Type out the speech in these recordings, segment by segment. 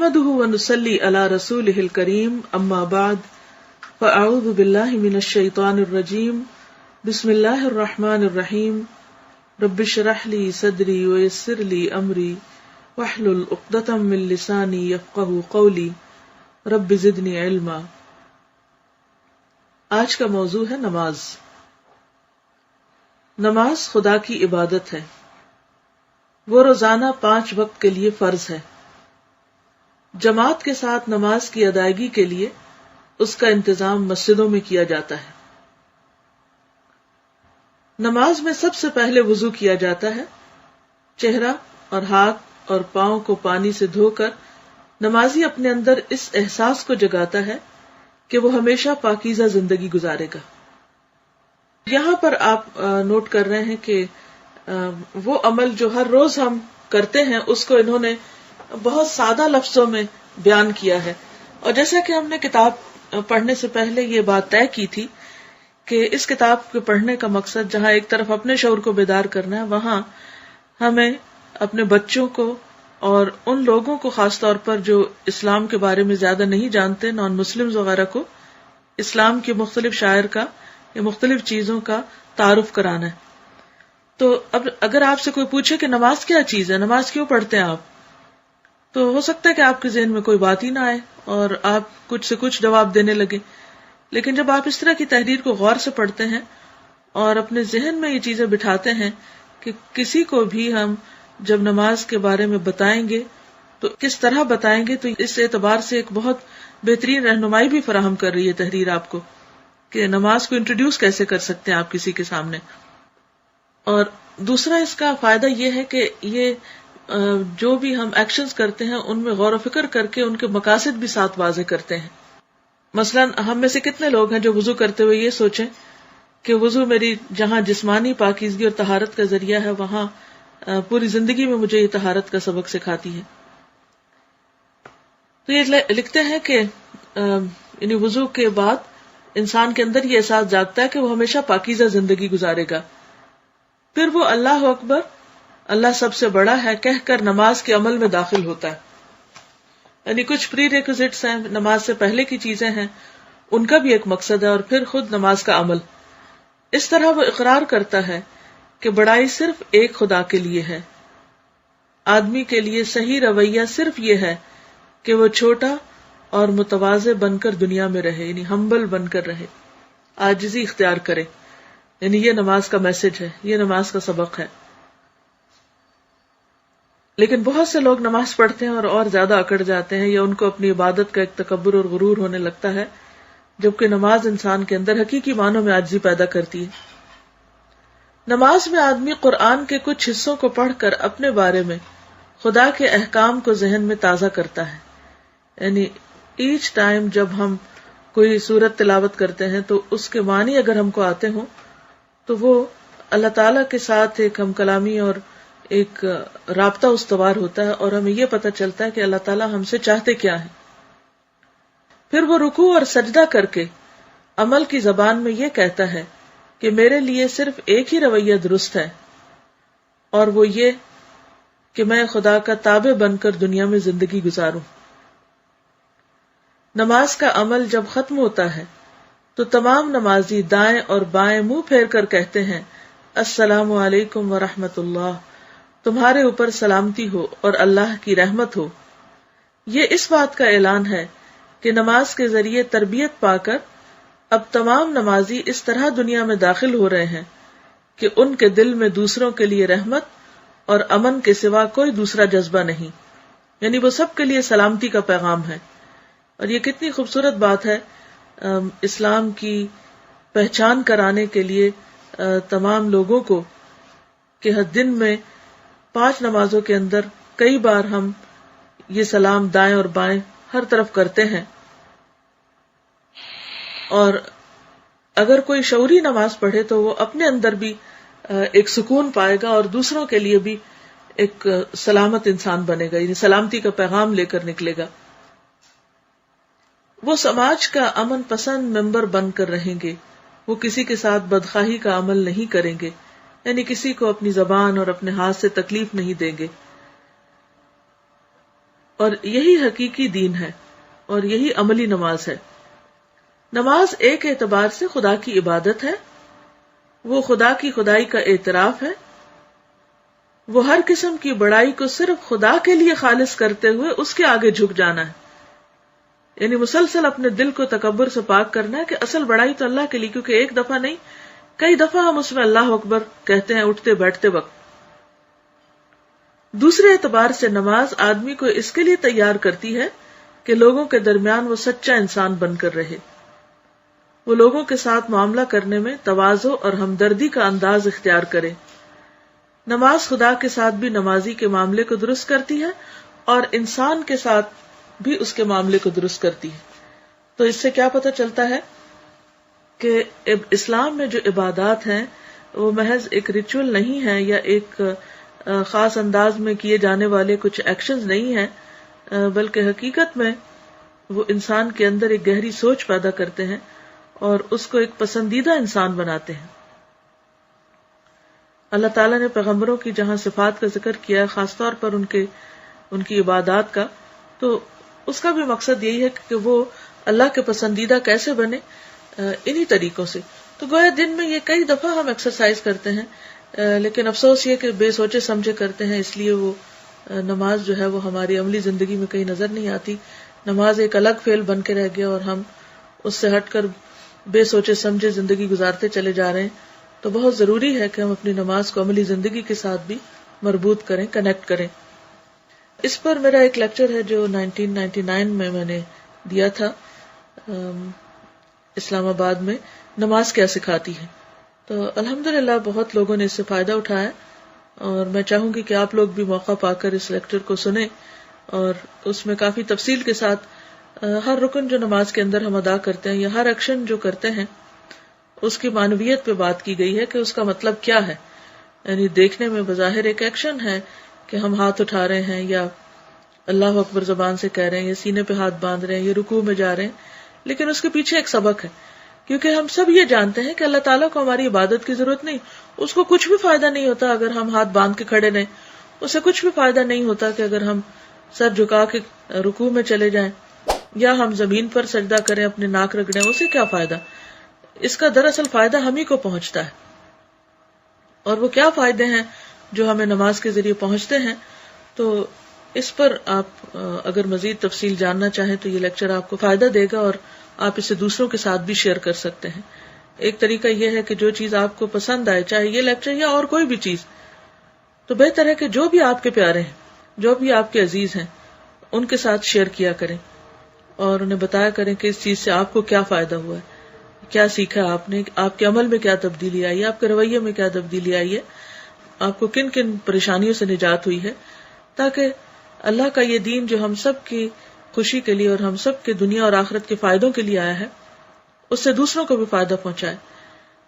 نحمده ونصلي على رسوله الكريم اما بعد فاعوذ بالله من الشيطان الرجيم بسم الله الرحمن الرحيم رب اشرح لي صدري ويسر لي امري واحلل عقدة من لساني يفقهوا قولي رب زدني علما۔ آج کا موضوع ہے نماز۔ نماز خدا کی عبادت ہے، وہ روزانہ 5 وقت کے لیے فرض ہے۔ جماعت کے ساتھ نماز کی ادائیگی کے لیے اس کا انتظام مسجدوں میں کیا جاتا ہے۔ نماز میں سب سے پہلے وضو کیا جاتا ہے۔ چہرہ اور ہاتھ اور پاؤں کو پانی سے دھو کر نمازی اپنے اندر اس احساس کو جگاتا ہے کہ وہ ہمیشہ پاکیزہ زندگی گزارے گا۔ یہاں پر آپ نوٹ کر رہے ہیں کہ وہ عمل جو ہر روز ہم کرتے ہیں اس کو انہوں نے بہت سادہ لفظوں میں بیان کیا ہے، اور جیسا کہ ہم نے کتاب پڑھنے سے پہلے یہ بات طے کی تھی کہ اس کتاب کے پڑھنے کا مقصد جہاں ایک طرف اپنے شعور کو بیدار کرنا ہے، وہاں ہمیں اپنے بچوں کو اور ان لوگوں کو خاص طور پر جو اسلام کے بارے میں زیادہ نہیں جانتے، نان مسلمز وغیرہ کو، اسلام کی مختلف شعائر کا یا مختلف چیزوں کا تعارف کرانا ہے۔ تو اب اگر آپ سے کوئی پوچھے کہ نماز کیا چیز ہے، نماز کیوں پڑھتے ہیں آپ، تو ہو سکتا ہے کہ آپ کے ذہن میں کوئی بات ہی نہ آئے اور آپ کچھ سے کچھ جواب دینے لگے، لیکن جب آپ اس طرح کی تحریر کو غور سے پڑھتے ہیں اور اپنے ذہن میں یہ چیزیں بٹھاتے ہیں کہ کسی کو بھی ہم جب نماز کے بارے میں بتائیں گے تو کس طرح بتائیں گے، تو اس اعتبار سے ایک بہت بہترین رہنمائی بھی فراہم کر رہی ہے تحریر آپ کو کہ نماز کو انٹروڈیوس کیسے کر سکتے ہیں آپ کسی کے سامنے۔ اور دوسرا اس کا فائدہ یہ ہے کہ یہ جو بھی ہم ایکشنز کرتے ہیں ان میں غور و فکر کر کے ان کے مقاصد بھی ساتھ واضح کرتے ہیں۔ مثلا ہم میں سے کتنے لوگ ہیں جو وضو کرتے ہوئے یہ سوچیں کہ وضو میری جہاں جسمانی پاکیزگی اور طہارت کا ذریعہ ہے، وہاں پوری زندگی میں مجھے یہ طہارت کا سبق سکھاتی ہے۔ تو یہ لکھتے ہیں کہ یعنی وضو کے بعد انسان کے اندر یہ احساس جاگتا ہے کہ وہ ہمیشہ پاکیزہ زندگی گزارے گا، پھر وہ اللہ اکبر، اللہ سب سے بڑا ہے کہہ کر نماز کے عمل میں داخل ہوتا ہے۔ یعنی کچھ پری ریکوزٹس ہیں، نماز سے پہلے کی چیزیں ہیں، ان کا بھی ایک مقصد ہے، اور پھر خود نماز کا عمل۔ اس طرح وہ اقرار کرتا ہے کہ بڑائی صرف ایک خدا کے لیے ہے۔ آدمی کے لیے صحیح رویہ صرف یہ ہے کہ وہ چھوٹا اور متواضع بن کر دنیا میں رہے، یعنی ہمبل بن کر رہے، عاجزی اختیار کرے۔ یعنی یہ نماز کا میسج ہے، یہ نماز کا سبق ہے۔ لیکن بہت سے لوگ نماز پڑھتے ہیں اور زیادہ اکڑ جاتے ہیں، یا ان کو اپنی عبادت کا ایک تکبر اور غرور ہونے لگتا ہے، جبکہ نماز انسان کے اندر حقیقی معنوں میں عاجزی پیدا کرتی ہے۔ نماز میں آدمی قرآن کے کچھ حصوں کو پڑھ کر اپنے بارے میں خدا کے احکام کو ذہن میں تازہ کرتا ہے۔ یعنی ایچ ٹائم جب ہم کوئی سورت تلاوت کرتے ہیں تو اس کے معنی اگر ہم کو آتے ہوں تو وہ اللہ تعالیٰ کے ساتھ ایک ہم کلامی اور ایک رابطہ استوار ہوتا ہے، اور ہمیں یہ پتہ چلتا ہے کہ اللہ تعالیٰ ہم سے چاہتے کیا ہے۔ پھر وہ رکوع اور سجدہ کر کے عمل کی زبان میں یہ کہتا ہے کہ میرے لیے صرف ایک ہی رویہ درست ہے، اور وہ یہ کہ میں خدا کا تابع بن کر دنیا میں زندگی گزاروں۔ نماز کا عمل جب ختم ہوتا ہے تو تمام نمازی دائیں اور بائیں منہ پھیر کر کہتے ہیں السلام علیکم ورحمۃ اللہ، تمہارے اوپر سلامتی ہو اور اللہ کی رحمت ہو۔ یہ اس بات کا اعلان ہے کہ نماز کے ذریعے تربیت پا کر اب تمام نمازی اس طرح دنیا میں داخل ہو رہے ہیں کہ ان کے دل میں دوسروں کے لیے رحمت اور امن کے سوا کوئی دوسرا جذبہ نہیں، یعنی وہ سب کے لیے سلامتی کا پیغام ہے۔ اور یہ کتنی خوبصورت بات ہے اسلام کی پہچان کرانے کے لیے تمام لوگوں کو کہ دن میں 5 نمازوں کے اندر کئی بار ہم یہ سلام دائیں اور بائیں ہر طرف کرتے ہیں، اور اگر کوئی شعوری نماز پڑھے تو وہ اپنے اندر بھی ایک سکون پائے گا اور دوسروں کے لیے بھی ایک سلامت انسان بنے گا، یعنی سلامتی کا پیغام لے کر نکلے گا۔ وہ سماج کا امن پسند ممبر بن کر رہیں گے، وہ کسی کے ساتھ بدخواہی کا عمل نہیں کریں گے، یعنی کسی کو اپنی زبان اور اپنے ہاتھ سے تکلیف نہیں دیں گے، اور یہی حقیقی دین ہے اور یہی عملی نماز ہے۔ نماز ایک اعتبار سے خدا کی عبادت ہے، وہ خدا کی خدائی کا اعتراف ہے، وہ ہر قسم کی بڑائی کو صرف خدا کے لیے خالص کرتے ہوئے اس کے آگے جھک جانا ہے، یعنی مسلسل اپنے دل کو تکبر سے پاک کرنا ہے کہ اصل بڑائی تو اللہ کے لیے، کیونکہ ایک دفعہ نہیں کئی دفعہ ہم اس میں اللہ اکبر کہتے ہیں اٹھتے بیٹھتے وقت۔ دوسرے اعتبار سے نماز آدمی کو اس کے لیے تیار کرتی ہے کہ لوگوں کے درمیان وہ سچا انسان بن کر رہے، وہ لوگوں کے ساتھ معاملہ کرنے میں تواضع اور ہمدردی کا انداز اختیار کرے۔ نماز خدا کے ساتھ بھی نمازی کے معاملے کو درست کرتی ہے اور انسان کے ساتھ بھی اس کے معاملے کو درست کرتی ہے۔ تو اس سے کیا پتہ چلتا ہے کہ اسلام میں جو عبادات ہیں وہ محض ایک ریچول نہیں ہے یا ایک خاص انداز میں کیے جانے والے کچھ ایکشنز نہیں ہیں، بلکہ حقیقت میں وہ انسان کے اندر ایک گہری سوچ پیدا کرتے ہیں اور اس کو ایک پسندیدہ انسان بناتے ہیں۔ اللہ تعالیٰ نے پیغمبروں کی جہاں صفات کا ذکر کیا ہے، خاص طور پر ان کی عبادات کا، تو اس کا بھی مقصد یہی ہے کہ وہ اللہ کے پسندیدہ کیسے بنے، انہی طریقوں سے۔ تو گویا دن میں یہ کئی دفعہ ہم ایکسرسائز کرتے ہیں، لیکن افسوس یہ کہ بے سوچے سمجھے کرتے ہیں، اس لیے وہ نماز جو ہے وہ ہماری عملی زندگی میں کہیں نظر نہیں آتی۔ نماز ایک الگ فعل بن کے رہ گیا اور ہم اس سے ہٹ کر بے سوچے سمجھے زندگی گزارتے چلے جا رہے ہیں۔ تو بہت ضروری ہے کہ ہم اپنی نماز کو عملی زندگی کے ساتھ بھی مربوط کریں، کنیکٹ کریں۔ اس پر میرا ایک لیکچر ہے جو 1999 میں نے دیا تھا اسلام آباد میں، نماز کیا سکھاتی ہے۔ تو الحمدللہ بہت لوگوں نے اس سے فائدہ اٹھایا، اور میں چاہوں گی کہ آپ لوگ بھی موقع پا کر اس لیکچر کو سنیں، اور اس میں کافی تفصیل کے ساتھ ہر رکن جو نماز کے اندر ہم ادا کرتے ہیں یا ہر ایکشن جو کرتے ہیں اس کی معنویت پہ بات کی گئی ہے کہ اس کا مطلب کیا ہے۔ یعنی دیکھنے میں بظاہر ایک ایکشن ہے کہ ہم ہاتھ اٹھا رہے ہیں یا اللہ اکبر زبان سے کہہ رہے ہیں یا سینے پہ ہاتھ باندھ رہے ہیں یا رکوع میں جا رہے ہیں، لیکن اس کے پیچھے ایک سبق ہے، کیونکہ ہم سب یہ جانتے ہیں کہ اللہ تعالیٰ کو ہماری عبادت کی ضرورت نہیں، اس کو کچھ بھی فائدہ نہیں ہوتا اگر ہم ہاتھ باندھ کے کھڑے رہیں، اسے کچھ بھی فائدہ نہیں ہوتا کہ اگر ہم سر جھکا کے رکوع میں چلے جائیں یا ہم زمین پر سجدہ کریں، اپنے ناک رگڑیں، اسے کیا فائدہ؟ اس کا دراصل فائدہ ہم ہی کو پہنچتا ہے۔ اور وہ کیا فائدے ہیں جو ہمیں نماز کے ذریعے پہنچتے ہیں، تو اس پر آپ اگر مزید تفصیل جاننا چاہیں تو یہ لیکچر آپ کو فائدہ دے گا اور آپ اسے دوسروں کے ساتھ بھی شیئر کر سکتے ہیں۔ ایک طریقہ یہ ہے کہ جو چیز آپ کو پسند آئے، چاہے یہ لیکچر یا اور کوئی بھی چیز، تو بہتر ہے کہ جو بھی آپ کے پیارے ہیں، جو بھی آپ کے عزیز ہیں، ان کے ساتھ شیئر کیا کریں اور انہیں بتایا کریں کہ اس چیز سے آپ کو کیا فائدہ ہوا ہے، کیا سیکھا آپ نے، آپ کے عمل میں کیا تبدیلی آئی ہے، آپ کے رویے میں کیا تبدیلی آئی ہے، آپ کو کن کن پریشانیوں سے نجات ہوئی ہے، تاکہ اللہ کا یہ دین جو ہم سب کی خوشی کے لیے اور ہم سب کے دنیا اور آخرت کے فائدوں کے لیے آیا ہے، اس سے دوسروں کو بھی فائدہ پہنچائے۔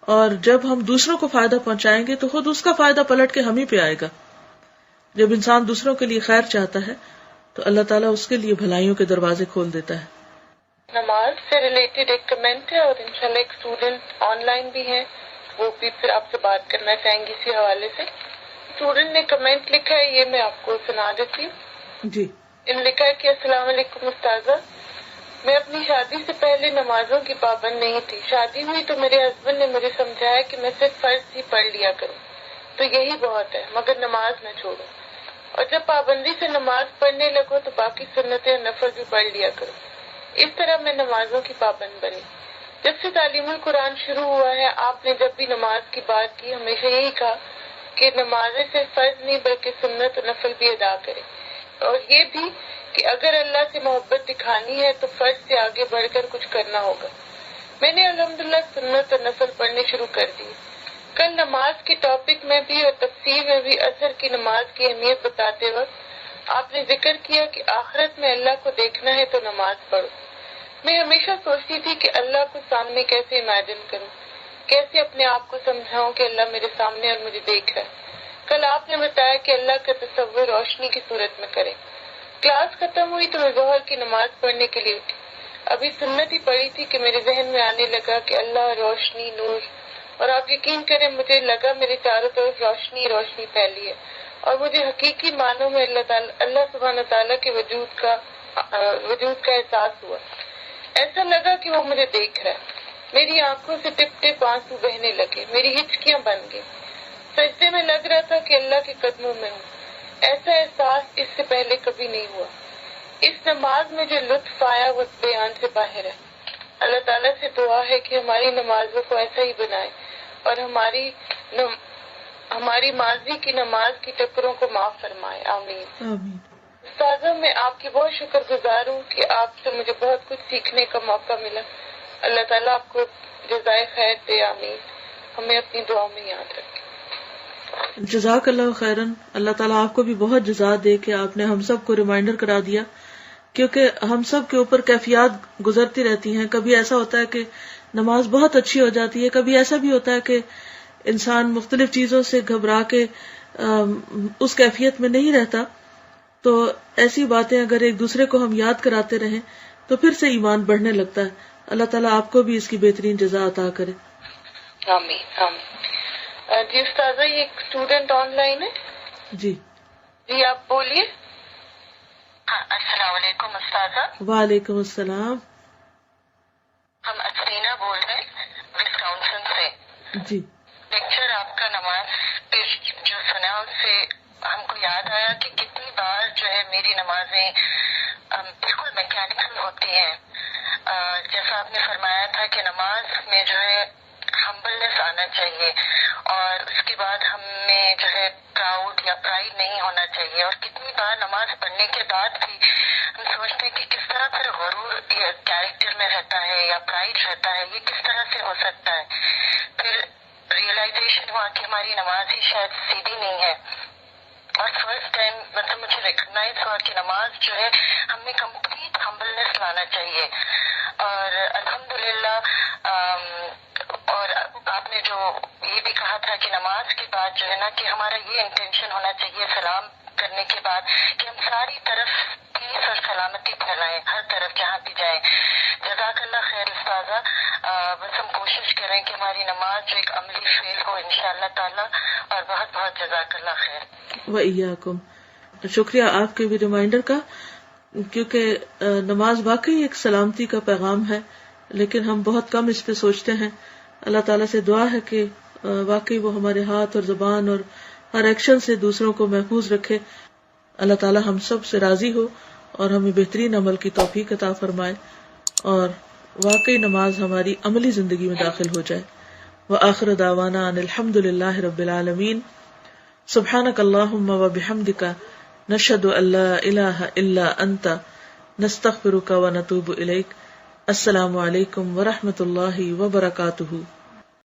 اور جب ہم دوسروں کو فائدہ پہنچائیں گے تو خود اس کا فائدہ پلٹ کے ہم ہی پہ آئے گا۔ جب انسان دوسروں کے لیے خیر چاہتا ہے تو اللہ تعالیٰ اس کے لیے بھلائیوں کے دروازے کھول دیتا ہے۔ نماز سے ریلیٹڈ ایک کمنٹ ہے، اور انشاءاللہ ایک اسٹوڈنٹ آن لائن بھی ہے، وہ بھی پھر آپ سے بات کرنا چاہیں گے اسی حوالے سے۔ اسٹوڈنٹ نے کمنٹ لکھا ہے، یہ میں آپ کو سنا دیتی ہوں۔ جی، انہوں نے لکھا ہے کہ السلام علیکم استاذہ، میں اپنی شادی سے پہلے نمازوں کی پابند نہیں تھی۔ شادی ہوئی تو میرے ہسبینڈ نے مجھے سمجھایا کہ میں صرف فرض ہی پڑھ لیا کروں، تو یہی بہت ہے، مگر نماز نہ چھوڑوں، اور جب پابندی سے نماز پڑھنے لگو تو باقی سنتیں اور نفل بھی پڑھ لیا کرو۔ اس طرح میں نمازوں کی پابند بنی۔ جب سے تعلیم القرآن شروع ہوا ہے، آپ نے جب بھی نماز کی بات کی ہمیشہ یہی کہا کہ نمازیں صرف فرض نہیں بلکہ سنت اور نفل بھی ادا کریں، اور یہ بھی کہ اگر اللہ سے محبت دکھانی ہے تو فرض سے آگے بڑھ کر کچھ کرنا ہوگا۔ میں نے الحمدللہ سنت اور نفل پڑھنے شروع کر دی۔ کل نماز کے ٹاپک میں بھی اور تفسیر میں بھی عصر کی نماز کی اہمیت بتاتے وقت آپ نے ذکر کیا کہ آخرت میں اللہ کو دیکھنا ہے تو نماز پڑھو۔ میں ہمیشہ سوچتی تھی کہ اللہ کو سامنے کیسے امیجن کروں، کیسے اپنے آپ کو سمجھاؤں کہ اللہ میرے سامنے اور مجھے دیکھ رہا ہے۔ کل آپ نے بتایا کہ اللہ کا تصور روشنی کی صورت میں کریں۔ کلاس ختم ہوئی تو میں ظہر کی نماز پڑھنے کے لیے اٹھی۔ ابھی سنت ہی پڑھی تھی کہ میرے ذہن میں آنے لگا کہ اللہ روشنی، نور، اور آپ یقین کریں مجھے لگا میرے چاروں طرف روشنی روشنی پھیلی ہے اور مجھے حقیقی معنوں میں اللہ سبحانہ تعالیٰ کے وجود کا احساس ہوا. ایسا لگا کہ وہ مجھے دیکھ رہا ہے. میری آنکھوں سے ٹپ ٹپ آنسو بہنے لگے. میری ہچکیاں بن گئی. سجدے میں لگ رہا تھا کہ اللہ کے قدموں میں ہوں. ایسا احساس اس سے پہلے کبھی نہیں ہوا. اس نماز میں جو لطف آیا وہ بیان سے باہر ہے. اللہ تعالیٰ سے دعا ہے کہ ہماری نمازوں کو ایسا ہی بنائے اور ہماری ماضی کی نماز کی ٹکروں کو معاف فرمائے. آمین. استاذہ میں آپ کی بہت شکر گزار ہوں کہ آپ سے مجھے بہت کچھ سیکھنے کا موقع ملا. اللہ تعالیٰ آپ کو جزائے خیر دے. آمین. ہمیں اپنی دعاؤں میں یاد رکھے. جزاک اللہ خیرن. اللہ تعالیٰ آپ کو بھی بہت جزا دے کہ آپ نے ہم سب کو ریمائنڈر کرا دیا، کیونکہ ہم سب کے اوپر کیفیات گزرتی رہتی ہیں. کبھی ایسا ہوتا ہے کہ نماز بہت اچھی ہو جاتی ہے، کبھی ایسا بھی ہوتا ہے کہ انسان مختلف چیزوں سے گھبرا کے اس کیفیت میں نہیں رہتا. تو ایسی باتیں اگر ایک دوسرے کو ہم یاد کراتے رہیں تو پھر سے ایمان بڑھنے لگتا ہے. اللہ تعالیٰ آپ کو بھی اس کی بہترین جزا عطا کرے. آمین. جی استاذہ، یہ ایک اسٹوڈنٹ آن لائن ہے. جی آپ بولیے. السلام علیکم استاذہ. وعلیکم السلام. ہم اسرینا بول رہے ہیں وسکانسن سے. جی لیکچر آپ کا نماز پہ جو سنا اس سے ہم کو یاد آیا کہ کتنی بار جو ہے میری نمازیں بالکل میکینکل ہوتی ہیں. جیسا آپ نے فرمایا تھا کہ نماز میں جو ہے ہمبلنس آنا چاہیے اور اس کے بعد ہمیں جو ہے پراؤڈ یا پرائڈ نہیں ہونا چاہیے. اور کتنی بار نماز پڑھنے کے بعد بھی ہم سوچتے ہیں کہ کس طرح پھر غرور کیریکٹر میں رہتا ہے یا پرائڈ رہتا ہے، یہ کس طرح سے ہو سکتا ہے. پھر ریئلائزیشن ہوا کہ ہماری نماز ہی شاید سیدھی نہیں ہے. اور فرسٹ ٹائم مطلب مجھے ریکگنائز ہوا کہ نماز جو ہے ہمیں کمپلیٹ ہمبلنس لانا چاہیے. اور الحمدللہ اور آپ نے جو یہ بھی کہا تھا کہ نماز کے بعد جو ہے نا کہ ہمارا یہ انٹینشن ہونا چاہیے سلام کرنے کے بعد کہ ہم ساری طرف پیس اور سلامتی پھیلائیں، ہر طرف جہاں بھی جائیں. جزاک اللہ خیر استاذہ. بس ہم کوشش کریں کہ ہماری نماز جو ایک عملی فعل ہو انشاءاللہ تعالی. اور بہت بہت جزاک اللہ خیر. وإیاکم. شکریہ آپ کے بھی ریمائنڈر کا، کیونکہ نماز واقعی ایک سلامتی کا پیغام ہے، لیکن ہم بہت کم اس پہ سوچتے ہیں. اللہ تعالیٰ سے دعا ہے کہ واقعی وہ ہمارے ہاتھ اور زبان اور ہر ایکشن سے دوسروں کو محفوظ رکھے. اللہ تعالیٰ ہم سب سے راضی ہو اور ہمیں بہترین عمل کی توفیق عطا فرمائے اور واقعی نماز ہماری عملی زندگی میں داخل ہو جائے. وآخر دعوانا ان الحمد للہ رب العالمین. سبحانک اللہم وبحمدک نشہد ان لا الہ الا انت نستغفرک ونتوب الیک. السلام علیکم ورحمۃ اللہ وبرکاتہ.